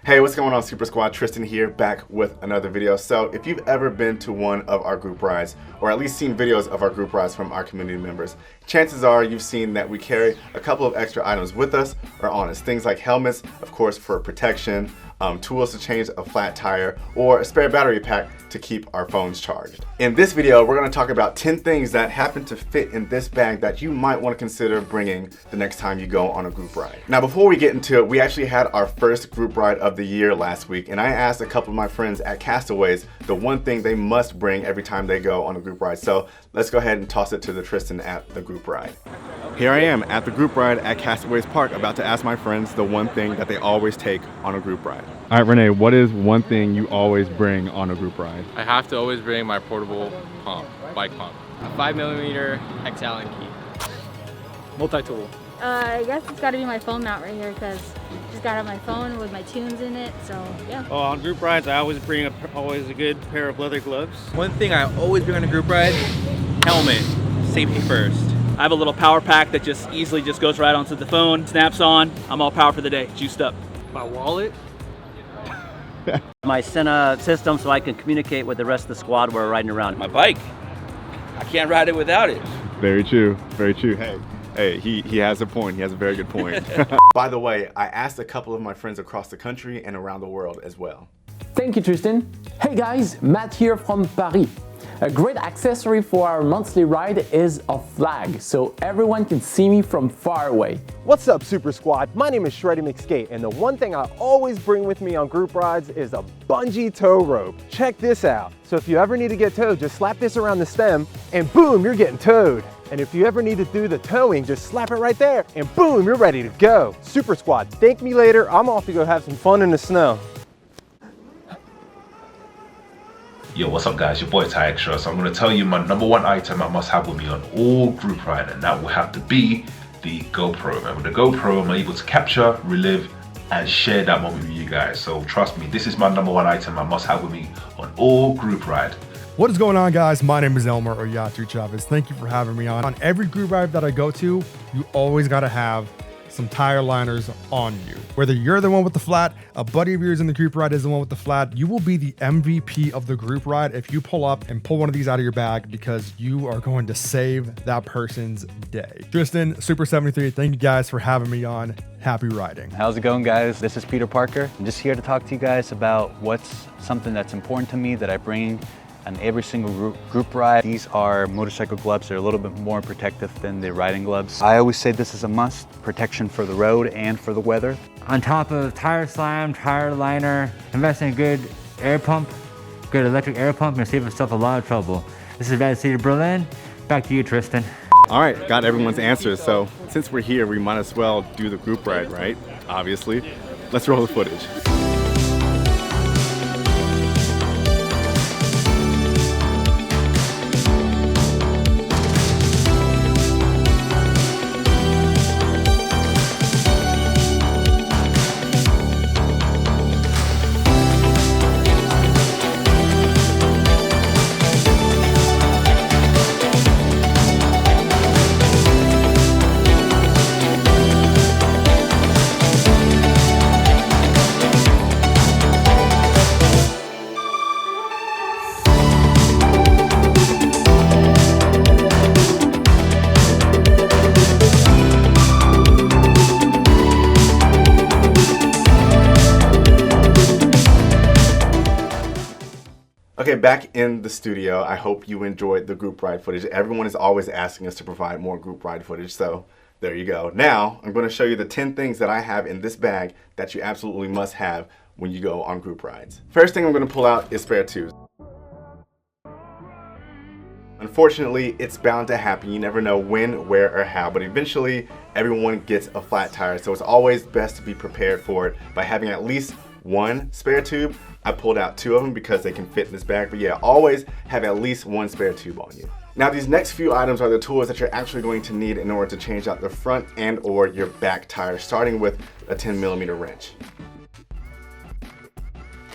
Hey, what's going on, Super Squad? Tristan here, back with another video. So if you've ever been to one of our group rides, or at least seen videos of our group rides from our community members, chances are you've seen that we carry a couple of extra items with us or on us. Things like helmets, of course, for protection, tools to change a flat tire, or a spare battery pack to keep our phones charged. In this video, we're going to talk about 10 things that happen to fit in this bag that you might want to consider bringing the next time you go on a group ride. Now, before we get into it, we actually had our first group ride of the year last week, and I asked a couple of my friends at Castaways the one thing they must bring every time they go on a group ride. So let's go ahead and toss it to the Tristan at the group ride. Here I am at the group ride at Castaways Park, about to ask my friends the one thing that they always take on a group ride. All right, Renee, what is one thing you always bring on a group ride? I have to always bring my portable pump, bike pump. A 5mm hex Allen key. Multi-tool. I guess it's got to be my phone mount right here because just got to have my phone with my tunes in it, so yeah. Oh, on group rides, I always bring always a good pair of leather gloves. One thing I always bring on a group ride, helmet, safety first. I have a little power pack that just easily goes right onto the phone, snaps on, I'm all power for the day, juiced up. My wallet. My Senna system so I can communicate with the rest of the squad while we're riding around. My bike, I can't ride it without it. Very true, very true. Hey, he has a point. He has a very good point. By the way, I asked a couple of my friends across the country and around the world as well. Thank you, Tristan. Hey guys, Matt here from Paris. A great accessory for our monthly ride is a flag, so everyone can see me from far away. What's up, Super Squad? My name is Shreddy McSkate, and the one thing I always bring with me on group rides is a bungee tow rope. Check this out. So if you ever need to get towed, just slap this around the stem, and boom, you're getting towed. And if you ever need to do the towing, just slap it right there, and boom, you're ready to go. Super Squad, thank me later. I'm off to go have some fun in the snow. Yo, what's up guys, your boy Tie Extra. So I'm going to tell you my #1 item I must have with me on all group ride, and that will have to be the GoPro. And with the GoPro, I'm able to capture, relive, and share that moment with you guys. So trust me, this is my #1 item I must have with me on all group ride. What is going on, guys? My name is Elmer or Yatu Chavez. Thank you for having me on. On every group ride that I go to, you always got to have some tire liners on you. Whether you're the one with the flat, a buddy of yours in the group ride is the one with the flat, you will be the MVP of the group ride if you pull up and pull one of these out of your bag, because you are going to save that person's day. Tristan, SUPER73, thank you guys for having me on. Happy riding. How's it going, guys? This is Peter Parker. I'm just here to talk to you guys about what's something that's important to me that I bring on every single group ride. These are motorcycle gloves. They're a little bit more protective than the riding gloves. I always say this is a must, protection for the road and for the weather. On top of tire slam, tire liner, invest in a good air pump, good electric air pump, and save yourself a lot of trouble. This is Bad City Berlin. Back to you, Tristan. All right, got everyone's answers. So since we're here, we might as well do the group ride, right? Obviously. Let's roll the footage. Okay, back in the studio. I hope you enjoyed the group ride footage. Everyone is always asking us to provide more group ride footage, so there you go. Now, I'm going to show you the 10 things that I have in this bag that you absolutely must have when you go on group rides. First thing I'm going to pull out is spare tubes. Unfortunately, it's bound to happen. You never know when, where, or how, but eventually everyone gets a flat tire, so it's always best to be prepared for it by having at least one spare tube. I pulled out 2 of them because they can fit in this bag, but yeah, always have at least 1 spare tube on you. Now, these next few items are the tools that you're actually going to need in order to change out the front and or your back tire, starting with a 10mm wrench.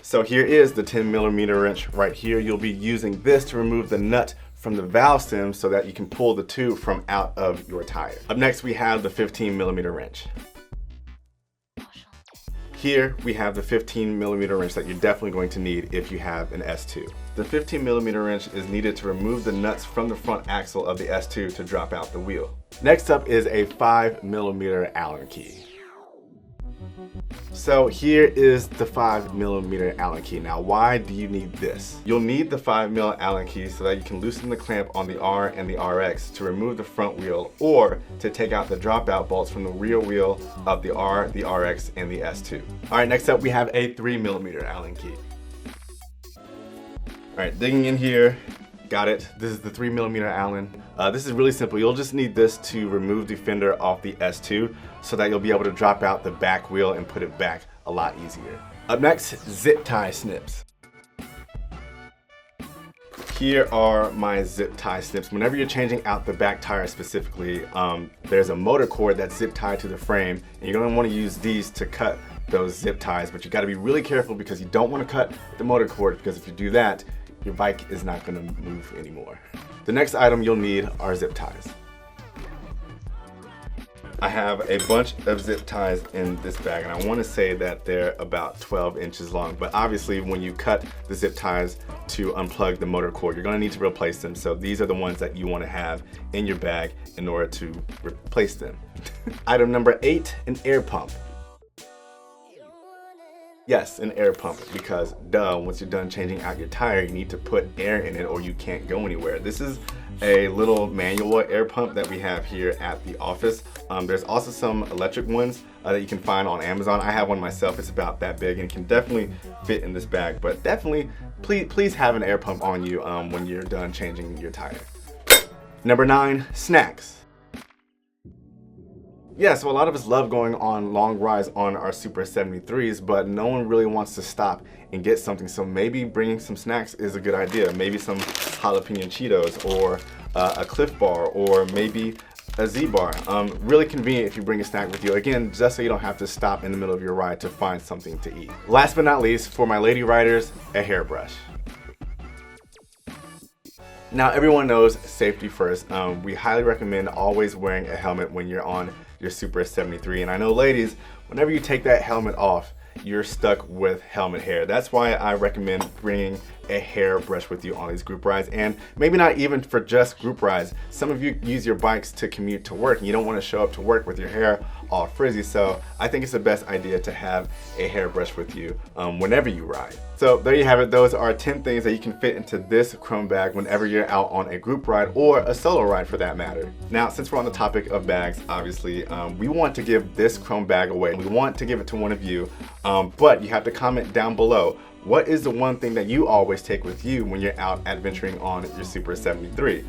So here is the 10mm wrench right here. You'll be using this to remove the nut from the valve stem so that you can pull the tube from out of your tire. Up next, we have the 15mm wrench. Here we have the 15mm wrench that you're definitely going to need if you have an S2. The 15mm wrench is needed to remove the nuts from the front axle of the S2 to drop out the wheel. Next up is a 5mm Allen key. So here is the 5mm Allen key. Now, why do you need this? You'll need the 5mm Allen key so that you can loosen the clamp on the R and the RX to remove the front wheel, or to take out the dropout bolts from the rear wheel of the R, the RX, and the S2. All right, next up we have a 3mm Allen key. All right, digging in here, got it. This is the 3mm Allen. This is really simple. You'll just need this to remove the fender off the S2 so that you'll be able to drop out the back wheel and put it back a lot easier. Up next, zip tie snips. Here are my zip tie snips. Whenever you're changing out the back tire specifically, there's a motor cord that's zip tied to the frame, and you're gonna wanna use these to cut those zip ties, but you gotta be really careful because you don't wanna cut the motor cord, because if you do that, your bike is not gonna move anymore. The next item you'll need are zip ties. I have a bunch of zip ties in this bag, and I wanna say that they're about 12 inches long, but obviously when you cut the zip ties to unplug the motor cord, you're gonna need to replace them. So these are the ones that you wanna have in your bag in order to replace them. Item number 8, an air pump. Yes, an air pump, because duh, once you're done changing out your tire, you need to put air in it or you can't go anywhere. This is a little manual air pump that we have here at the office. There's also some electric ones that you can find on Amazon. I have one myself. It's about that big and can definitely fit in this bag, but definitely please have an air pump on you when you're done changing your tire. Number 9, snacks. Yeah, so a lot of us love going on long rides on our Super 73s, but no one really wants to stop and get something. So maybe bringing some snacks is a good idea. Maybe some jalapeno Cheetos, or a Cliff Bar, or maybe a Z-Bar. Really convenient if you bring a snack with you. Again, just so you don't have to stop in the middle of your ride to find something to eat. Last but not least, for my lady riders, a hairbrush. Now, everyone knows safety first. We highly recommend always wearing a helmet when you're on your Super 73. And I know, ladies, whenever you take that helmet off, you're stuck with helmet hair. That's why I recommend bringing a hairbrush with you on these group rides, and maybe not even for just group rides. Some of you use your bikes to commute to work and you don't want to show up to work with your hair all frizzy, so I think it's the best idea to have a hairbrush with you whenever you ride. So there you have it. Those are 10 things that you can fit into this Chrome bag whenever you're out on a group ride or a solo ride for that matter. Now, since we're on the topic of bags, obviously, we want to give this Chrome bag away. We want to give it to one of you, but you have to comment down below. What is the one thing that you always take with you when you're out adventuring on your Super 73?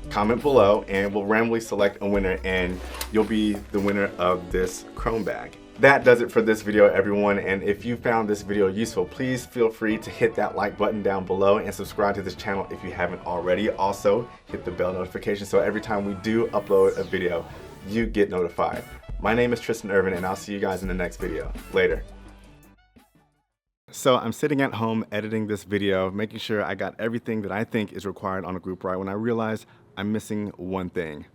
Comment below and we'll randomly select a winner, and you'll be the winner of this Chrome bag. That does it for this video, everyone, and if you found this video useful, please feel free to hit that like button down below and subscribe to this channel if you haven't already. Also, hit the bell notification so every time we do upload a video, you get notified. My name is Tristan Irvin, and I'll see you guys in the next video. Later. So I'm sitting at home editing this video, making sure I got everything that I think is required on a group ride, when I realized I'm missing one thing: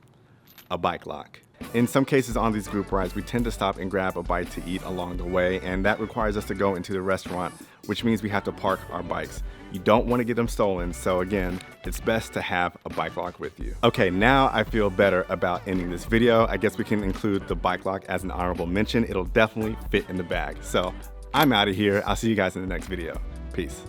a bike lock. In some cases on these group rides, we tend to stop and grab a bite to eat along the way, and that requires us to go into the restaurant, which means we have to park our bikes. You don't want to get them stolen, so again, it's best to have a bike lock with you. Okay, now I feel better about ending this video. I guess we can include the bike lock as an honorable mention. It'll definitely fit in the bag. So I'm out of here. I'll see you guys in the next video. Peace.